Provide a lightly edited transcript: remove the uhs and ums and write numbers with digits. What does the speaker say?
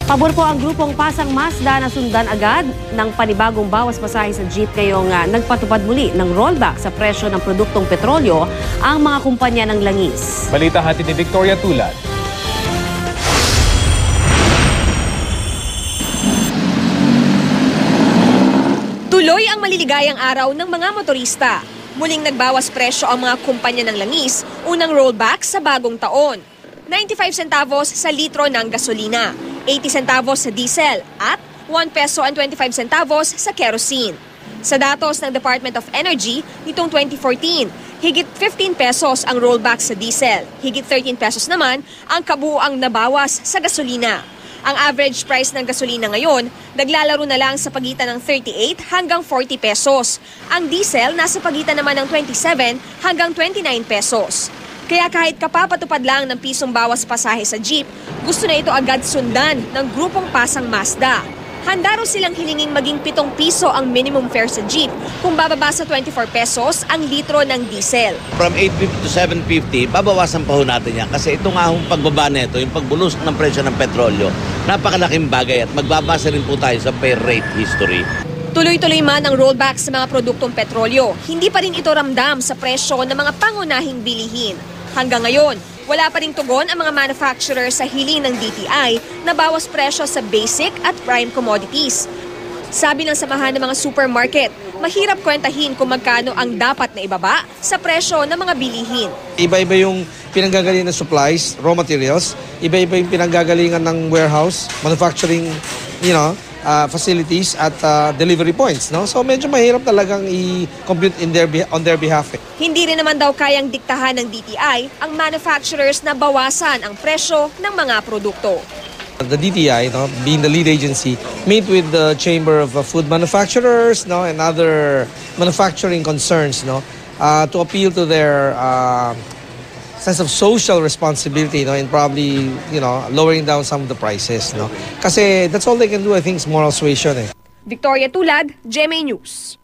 Pabor po ang grupong Pasang Mazda na sundan agad ng panibagong bawas pasahe sa jeep ngayong nagpatupad muli ng rollback sa presyo ng produktong petrolyo ang mga kumpanya ng langis. Balita hatid ni Victoria Tulad. Tuloy ang maliligayang araw ng mga motorista. Muling nagbawas presyo ang mga kumpanya ng langis, unang rollback sa bagong taon. 95 centavos sa litro ng gasolina, 80 centavos sa diesel at 1 peso and 25 centavos sa kerosene. Sa datos ng Department of Energy, nitong 2014, higit 15 pesos ang rollback sa diesel, higit 13 pesos naman ang kabuuang nabawas sa gasolina. Ang average price ng gasolina ngayon, naglalaro na lang sa pagitan ng 38 hanggang 40 pesos. Ang diesel nasa pagitan naman ng 27 hanggang 29 pesos. Kaya kahit kapapatupad lang ng pisong bawas pasahe sa jeep, gusto na ito agad sundan ng grupong Pasang Mazda. Handa raw silang hilinging maging 7 piso ang minimum fare sa jeep kung bababa sa 24 pesos ang litro ng diesel. From 850 to 750, babawasan pa ho natin yan. Kasi ito nga hong pagbaba nito, yung pagbulusok ng presyo ng petrolyo, napakalaking bagay at magbabasa rin po tayo sa pay rate history. Tuloy-tuloy man ang rollback sa mga produktong petrolyo, hindi pa rin ito ramdam sa presyo ng mga pangunahing bilihin. Hanggang ngayon, wala pa ring tugon ang mga manufacturer sa hiling ng DTI na bawas presyo sa basic at prime commodities. Sabi ng samahan ng mga supermarket, mahirap kwentahin kung magkano ang dapat na ibaba sa presyo ng mga bilihin. Iba-iba yung pinanggagalingan ng supplies, raw materials, iba-iba yung pinanggagalingan ng warehouse, manufacturing, facilities at delivery points, no? So medyo mahirap talagang i-compute on their behalf. Hindi rin naman daw kayang diktahan ng DTI ang manufacturers na bawasan ang presyo ng mga produkto. The DTI, being the lead agency, meet with the Chamber of Food Manufacturers, and other manufacturing concerns, to appeal to their sense of social responsibility, and probably, lowering down some of the prices, Kasi that's all they can do, I think, is moral suasion. Victoria Tulad, GMA News.